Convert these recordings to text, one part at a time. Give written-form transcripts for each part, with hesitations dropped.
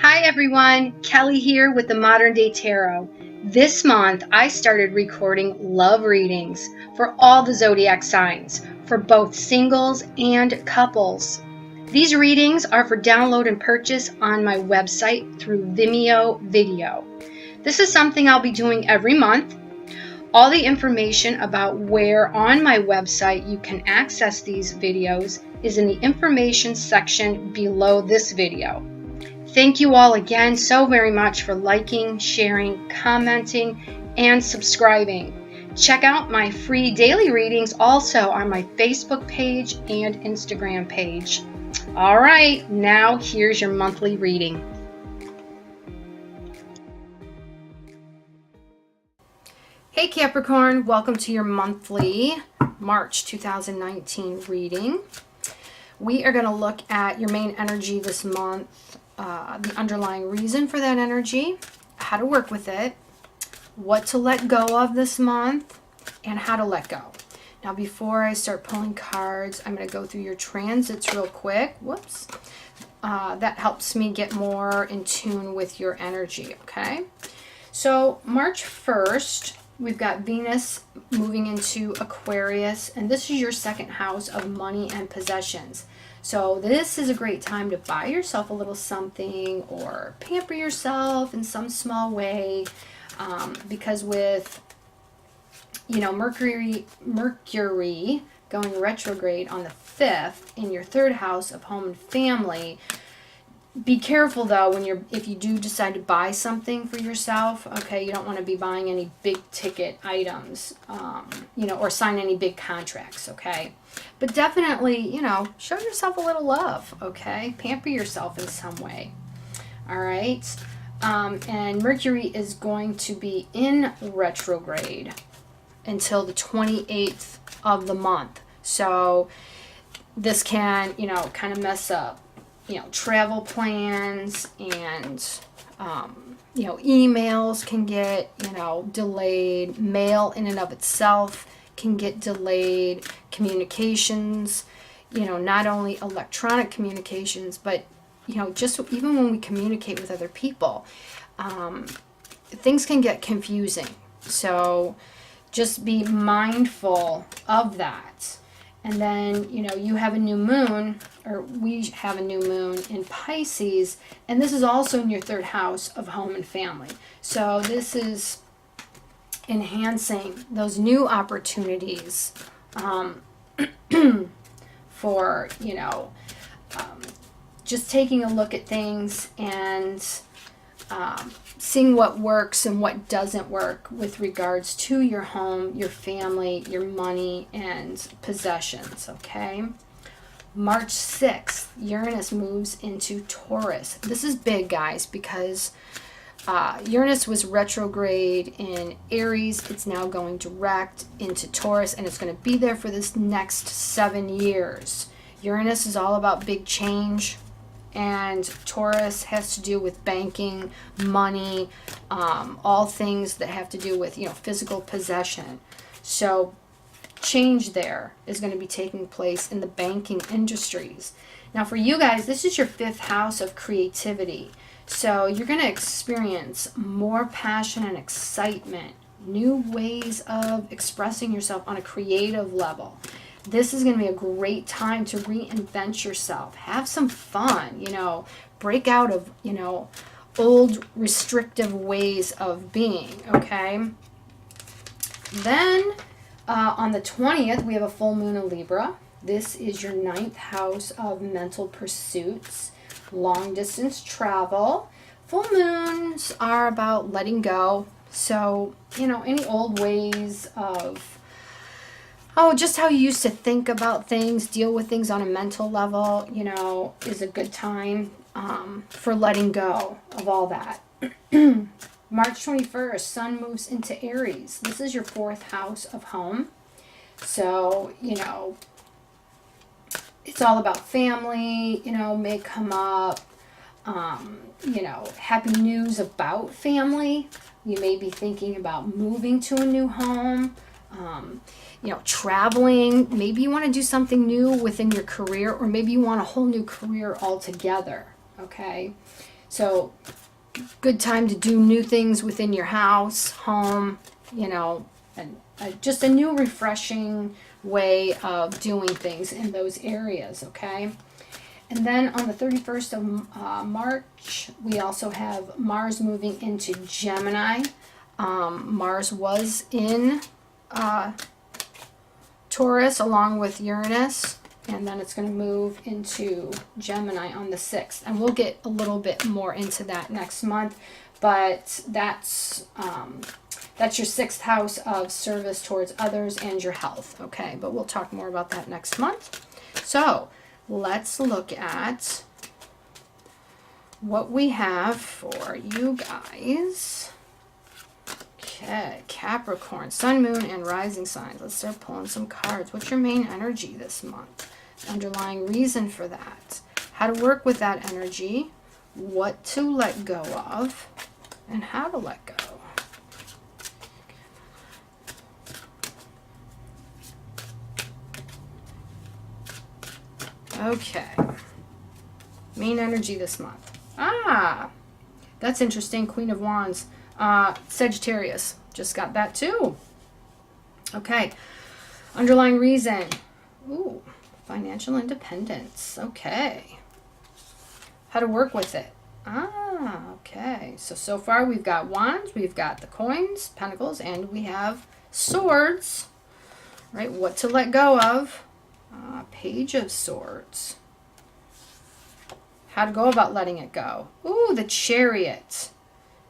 Hi everyone, Kelly here with the Modern Day Tarot. This month I started recording love readings for all the zodiac signs, for both singles and couples. These readings are for download and purchase on my website through Vimeo Video. This is something I'll be doing every month. All the information about where on my website you can access these videos is in the information section below this video. Thank you all again so very much for liking, sharing, commenting, and subscribing. Check out my free daily readings also on my Facebook page and Instagram page. All right, now here's your monthly reading. Hey Capricorn, welcome to your monthly March 2019 reading. We are going to look at your main energy this month, the underlying reason for that energy, how to work with it, what to let go of this month, and how to let go. Now before I start pulling cards, I'm going to go through your transits real quick. Whoops. That helps me get more in tune with your energy, okay? So March 1st, we've got Venus moving into Aquarius, and this is your second house of money and possessions. So this is a great time to buy yourself a little something or pamper yourself in some small way, because with, you know, Mercury going retrograde on the 5th in your third house of home and family. Be careful though if you do decide to buy something for yourself. Okay, you don't want to be buying any big ticket items, or sign any big contracts. Okay, but definitely, show yourself a little love. Okay, pamper yourself in some way. All right, and Mercury is going to be in retrograde until the 28th of the month. So this can, kind of mess up travel plans, and emails can get delayed, mail in and of itself can get delayed, communications, not only electronic communications, but just even when we communicate with other people, things can get confusing. So just be mindful of that. And then, you have a new moon, or we have a new moon in Pisces, and this is also in your third house of home and family. So this is enhancing those new opportunities for, just taking a look at things and seeing what works and what doesn't work with regards to your home, your family, your money, and possessions, okay? March 6th, Uranus moves into Taurus. This is big, guys, because Uranus was retrograde in Aries. It's now going direct into Taurus, and it's going to be there for this next 7 years. Uranus is all about big change, and Taurus has to do with banking, money, all things that have to do with, physical possession. So change there is going to be taking place in the banking industries. Now for you guys, this is your 5th house of creativity. So you're going to experience more passion and excitement, new ways of expressing yourself on a creative level. This is going to be a great time to reinvent yourself. Have some fun, break out of, old restrictive ways of being, okay? Then on the 20th, we have a full moon in Libra. This is your 9th house of mental pursuits, long distance travel. Full moons are about letting go. So, any old ways of just how you used to think about things, deal with things on a mental level, is a good time for letting go of all that. March 21st, Sun moves into Aries. This is your 4th house of home. So, it's all about family, may come up, happy news about family. You may be thinking about moving to a new home. Traveling. Maybe you want to do something new within your career, or maybe you want a whole new career altogether. okay? So good time to do new things within your house, home, you know, and just a new refreshing way of doing things in those areas, okay? And then on the 31st of March, we also have Mars moving into Gemini. Mars was in Taurus along with Uranus, and then it's going to move into Gemini on the 6th. And we'll get a little bit more into that next month, but that's your 6th house of service towards others and your health, okay? But we'll talk more about that next month. So let's look at what we have for you guys. Okay, Capricorn, Sun, Moon, and Rising signs. Let's start pulling some cards. What's your main energy this month? The underlying reason for that. How to work with that energy. What to let go of. And how to let go. Okay. Main energy this month. Ah, that's interesting. Queen of Wands. Sagittarius. Just got that too. Okay. Underlying reason. Ooh, financial independence. Okay. How to work with it. Ah, okay. So far we've got Wands, we've got the coins, Pentacles, and we have Swords. Right? What to let go of. Page of Swords. How to go about letting it go. Ooh, the Chariot.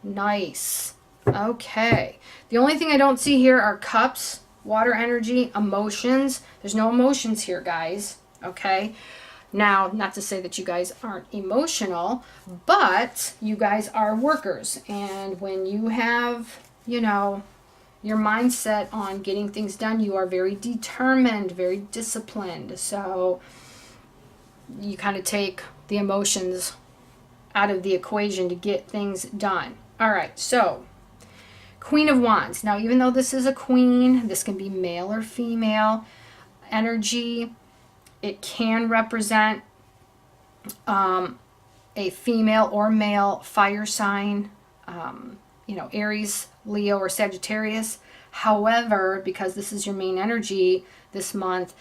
Nice. Okay. The only thing I don't see here are cups, water energy, emotions. There's no emotions here, guys. Okay. Now, not to say that you guys aren't emotional, but you guys are workers. And when you have, you know, your mindset on getting things done, you are very determined, very disciplined. So you kind of take the emotions out of the equation to get things done. All right, so Queen of Wands. Now, even though this is a queen, this can be male or female energy. It can represent a female or male fire sign, you know, Aries, Leo, or Sagittarius. However, because this is your main energy this month,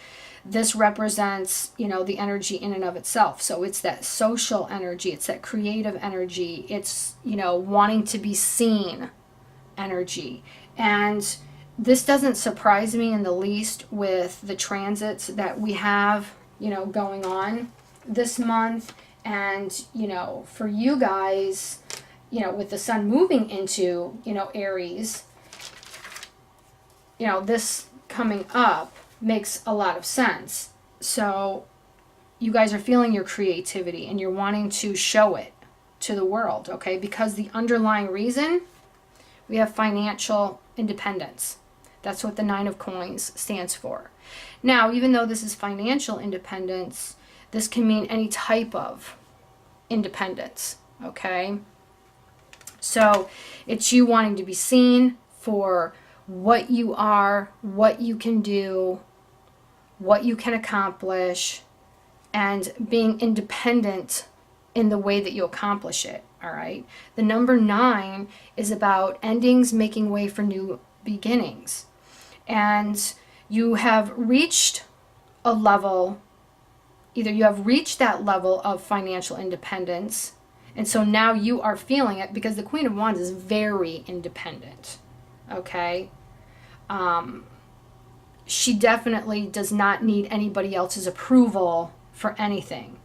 this represents, you know, the energy in and of itself. So it's that social energy, it's that creative energy, it's, you know, wanting to be seen energy. And this doesn't surprise me in the least with the transits that we have, you know, going on this month. And, you know, for you guys, you know, with the sun moving into, you know, Aries, you know, this coming up makes a lot of sense. So you guys are feeling your creativity and you're wanting to show it to the world, okay? Because the underlying reason, we have financial independence. That's what the 9 of Coins stands for. Now, even though this is financial independence, this can mean any type of independence, okay? So it's you wanting to be seen for what you are, what you can do, what you can accomplish, and being independent in the way that you accomplish it, all right? The number 9 is about endings making way for new beginnings. And you have reached a level, either you have reached that level of financial independence, and so now you are feeling it, because the Queen of Wands is very independent, okay? She definitely does not need anybody else's approval for anything.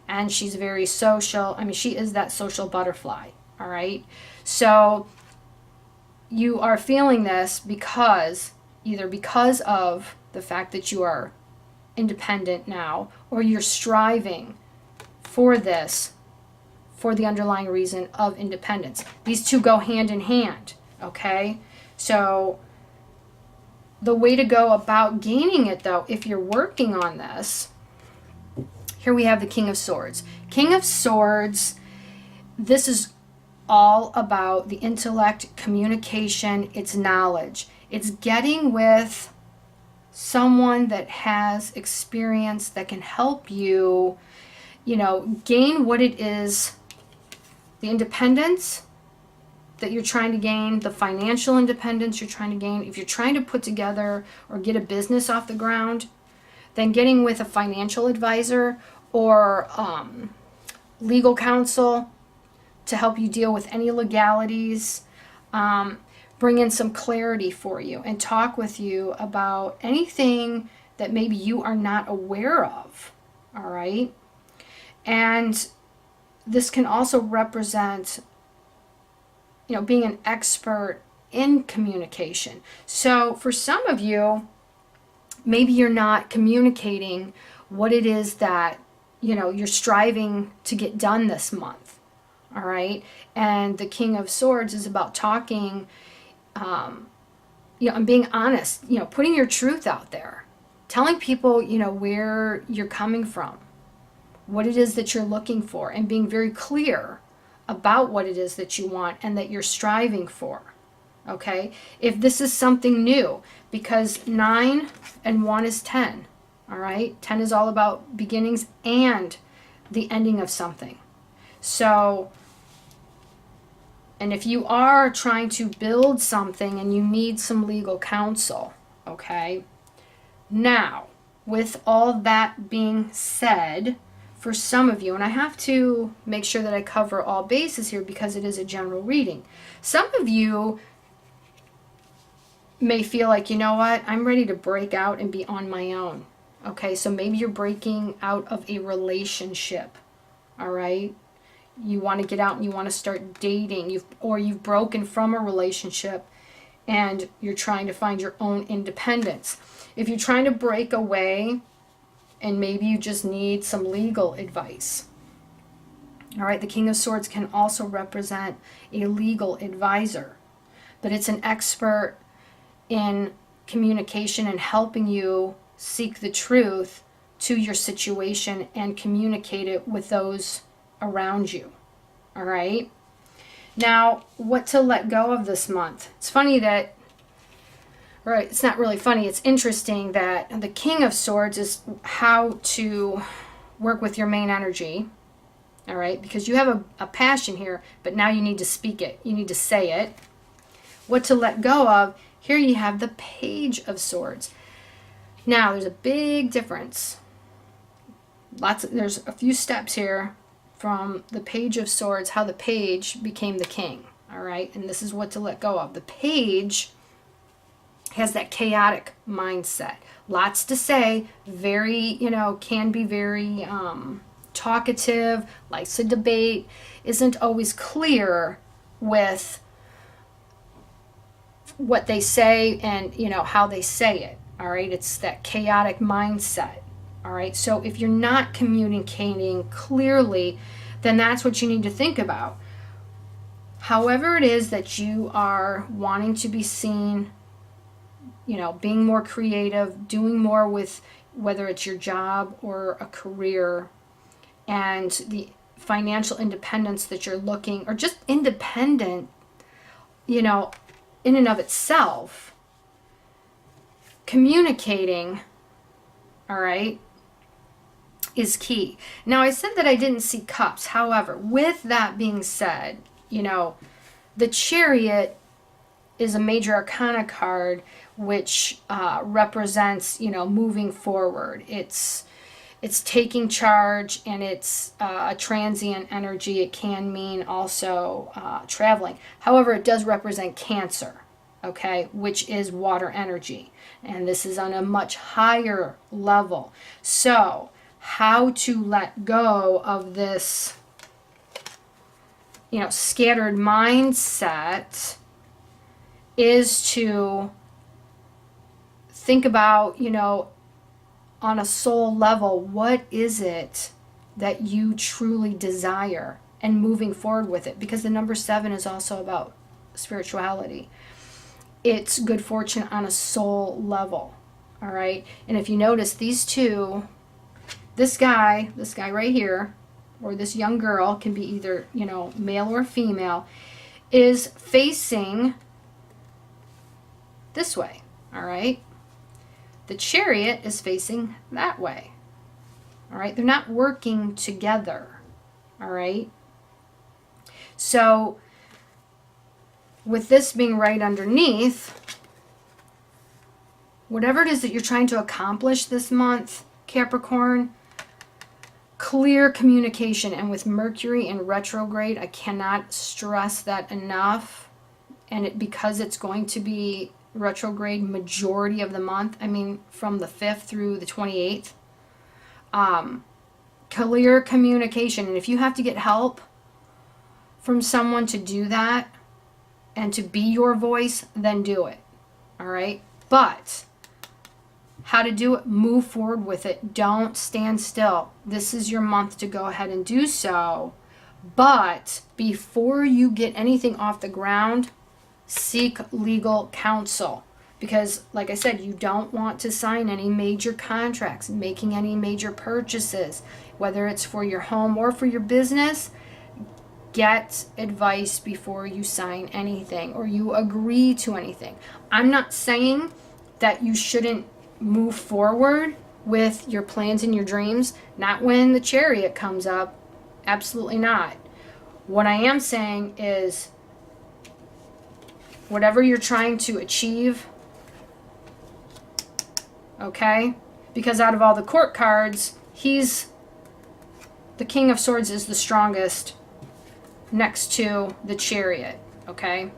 And she's very social. I mean, she is that social butterfly, all right? So you are feeling this because, either because of the fact that you are independent now, or you're striving for this, for the underlying reason of independence. These two go hand in hand, okay? So the way to go about gaining it, though, if you're working on this, here we have the King of Swords. King of Swords, this is all about the intellect, communication, it's knowledge. It's getting with someone that has experience that can help you, gain what it is, the independence that you're trying to gain, the financial independence you're trying to gain. If you're trying to put together or get a business off the ground, then getting with a financial advisor or legal counsel to help you deal with any legalities, bring in some clarity for you and talk with you about anything that maybe you are not aware of, all right? And this can also represent, being an expert in communication. So for some of you, maybe you're not communicating what it is that, you're striving to get done this month. All right. And the King of Swords is about talking, and being honest, putting your truth out there, telling people, where you're coming from, what it is that you're looking for, and being very clear about what it is that you want and that you're striving for. Okay. If this is something new, because 9 and 1 is 10. All right. 10 is all about beginnings and the ending of something. So, and if you are trying to build something and you need some legal counsel, okay. Now, with all that being said, for some of you, and I have to make sure that I cover all bases here because it is a general reading. Some of you may feel like, you know what, I'm ready to break out and be on my own. Okay, so maybe you're breaking out of a relationship, all right? You want to get out and you want to start dating, you've broken from a relationship and you're trying to find your own independence. If you're trying to break away and maybe you just need some legal advice, all right, the King of Swords can also represent a legal advisor, but it's an expert in communication and helping you seek the truth to your situation and communicate it with those around you. All right. Now, what to let go of this month? It's funny that, right, it's not really funny. It's interesting that the King of Swords is how to work with your main energy. All right. Because you have a passion here, but now you need to speak it. You need to say it. What to let go of? Here you have the Page of Swords. Now, there's a big difference. There's a few steps here from the Page of Swords, how the Page became the King. All right, and this is what to let go of. The Page has that chaotic mindset. Lots to say, very, can be very talkative, likes to debate, isn't always clear with what they say and, how they say it. All right, it's that chaotic mindset. All right, so if you're not communicating clearly, then that's what you need to think about. However it is that you are wanting to be seen, being more creative, doing more with whether it's your job or a career, and the financial independence that you're looking, or just independent, in and of itself, communicating, all right, is key. Now, I said that I didn't see cups. However, with that being said, the Chariot is a major arcana card which represents, moving forward. It's taking charge, and it's a transient energy. It can mean also traveling. However, it does represent Cancer, okay, which is water energy. And this is on a much higher level. So, how to let go of this, scattered mindset is to think about, on a soul level, what is it that you truly desire, and moving forward with it. Because the number 7 is also about spirituality. It's good fortune on a soul level. All right. And if you notice, these two, this guy right here, or this young girl, can be either, male or female, is facing this way. All right. The Chariot is facing that way. All right? They're not working together. All right? So with this being right underneath, whatever it is that you're trying to accomplish this month, Capricorn, clear communication. And with Mercury in retrograde, I cannot stress that enough. And because it's going to be retrograde majority of the month, I mean from the 5th through the 28th, clear communication. And if you have to get help from someone to do that and to be your voice, then do it. All right? But how to do it, move forward with it. Don't stand still. This is your month to go ahead and do so. But before you get anything off the ground, seek legal counsel. Because, like I said, you don't want to sign any major contracts, making any major purchases, whether it's for your home or for your business. Get advice before you sign anything or you agree to anything. I'm not saying that you shouldn't move forward with your plans and your dreams, not when the Chariot comes up. Absolutely not. What I am saying is, whatever you're trying to achieve, okay? Because out of all the court cards, the King of Swords is the strongest next to the Chariot, okay?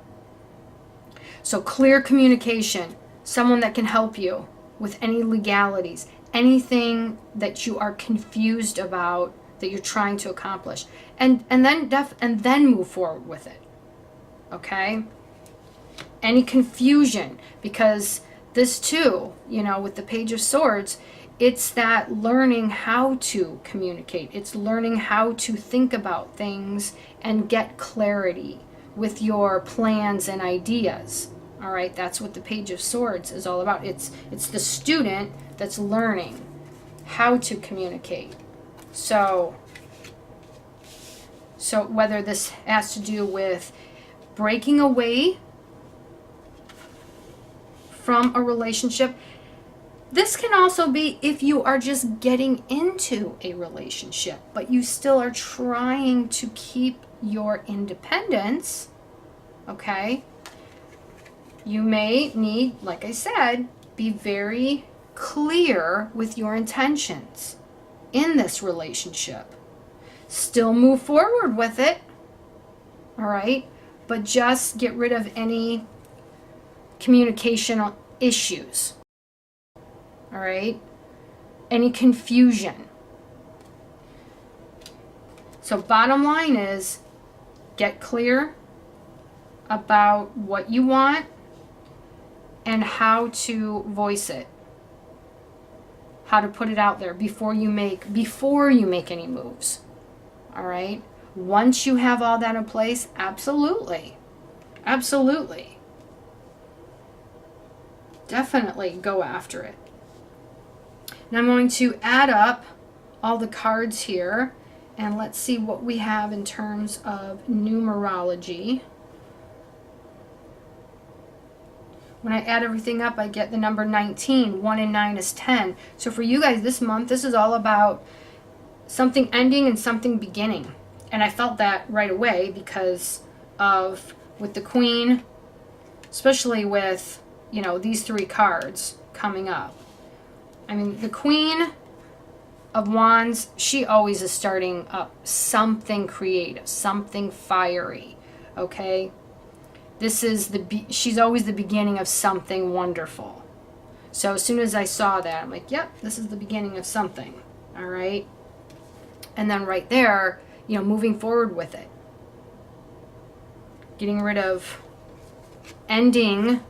So clear communication, someone that can help you with any legalities, anything that you are confused about that you're trying to accomplish, and then move forward with it, okay? Any confusion, because this too, with the Page of Swords, it's that learning how to communicate. It's learning how to think about things and get clarity with your plans and ideas. All right, that's what the Page of Swords is all about. It's the student that's learning how to communicate. So whether this has to do with breaking away from a relationship, this can also be if you are just getting into a relationship, but you still are trying to keep your independence, okay? You may need, like I said, be very clear with your intentions in this relationship. Still move forward with it, all right? But just get rid of any communicational issues, all right? Any confusion. So bottom line is, get clear about what you want and how to voice it, how to put it out there before you make any moves. All right? Once you have all that in place, absolutely definitely go after it. Now I'm going to add up all the cards here and let's see what we have in terms of numerology. When I add everything up, I get the number 19. 1 and 9 is 10. So for you guys this month, this is all about something ending and something beginning. And I felt that right away because of, with the Queen, especially with, these 3 cards coming up. I mean, the Queen of Wands, she always is starting up something creative, something fiery, okay? She's always the beginning of something wonderful. So as soon as I saw that, I'm like, yep, this is the beginning of something, all right? And then right there, moving forward with it. Getting rid of, ending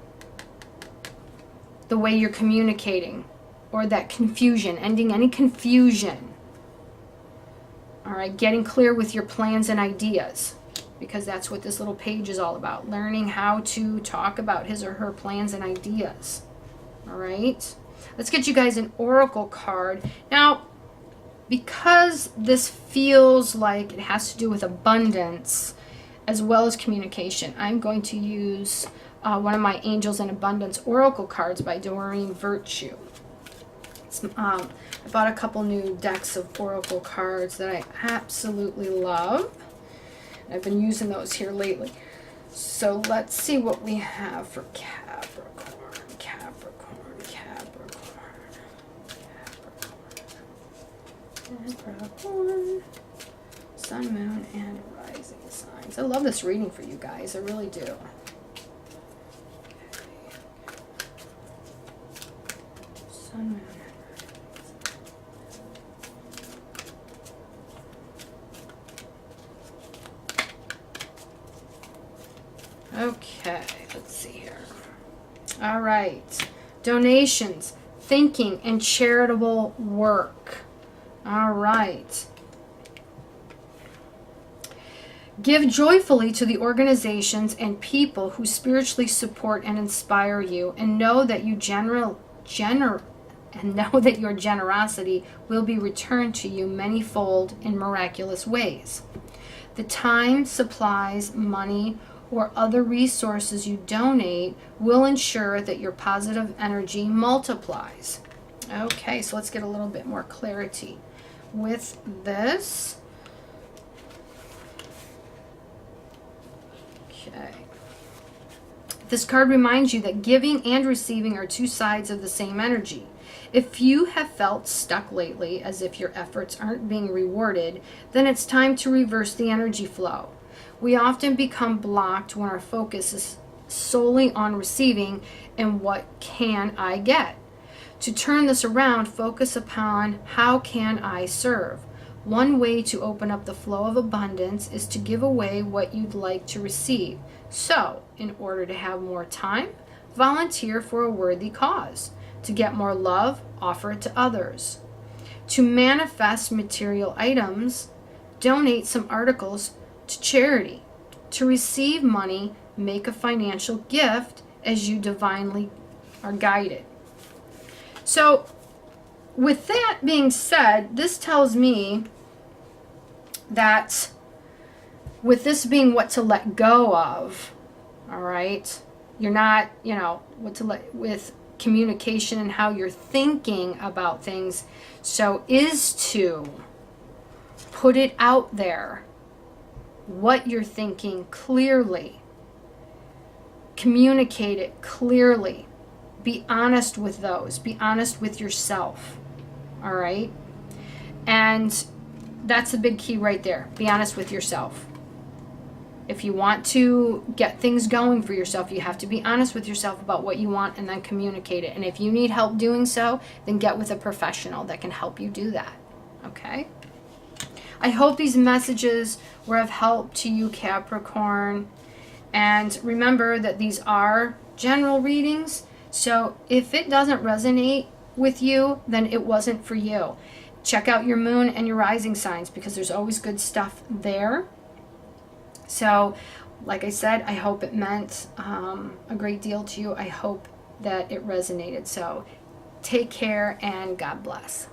the way you're communicating or that confusion, ending any confusion. All right, getting clear with your plans and ideas, because that's what this little page is all about, learning how to talk about his or her plans and ideas. All right, let's get you guys an oracle card. Now, because this feels like it has to do with abundance as well as communication, I'm going to use one of my Angels and Abundance Oracle cards by Doreen Virtue. I bought a couple new decks of oracle cards that I absolutely love. I've been using those here lately. So let's see what we have for Capricorn, Capricorn, Capricorn, Capricorn, Capricorn, Sun, Moon, and Rising signs. I love this reading for you guys. I really do. Sun, Moon. Okay, let's see here. All right. Donations, thinking, and charitable work. All right. Give joyfully to the organizations and people who spiritually support and inspire you, and know that your generosity will be returned to you manyfold in miraculous ways. The time, supplies, money, or other resources you donate will ensure that your positive energy multiplies. Okay, so let's get a little bit more clarity with this. Okay. This card reminds you that giving and receiving are two sides of the same energy. If you have felt stuck lately, as if your efforts aren't being rewarded, then it's time to reverse the energy flow. We often become blocked when our focus is solely on receiving and what can I get. To turn this around, focus upon how can I serve. One way to open up the flow of abundance is to give away what you'd like to receive. So, in order to have more time, volunteer for a worthy cause. To get more love, offer it to others. To manifest material items, donate some articles to charity. To receive money, make a financial gift as you divinely are guided. So, with that being said, this tells me that with this being what to let go of, all right, you're not, what to let, with communication and how you're thinking about things, so is to put it out there, what you're thinking clearly, communicate it clearly, be honest with those, be honest with yourself, all right? And that's the big key right there, be honest with yourself. If you want to get things going for yourself, you have to be honest with yourself about what you want and then communicate it. And if you need help doing so, then get with a professional that can help you do that, okay? I hope these messages were of help to you, Capricorn. And remember that these are general readings. So if it doesn't resonate with you, then it wasn't for you. Check out your moon and your rising signs, because there's always good stuff there. So, like I said, I hope it meant a great deal to you. I hope that it resonated. So, take care and God bless.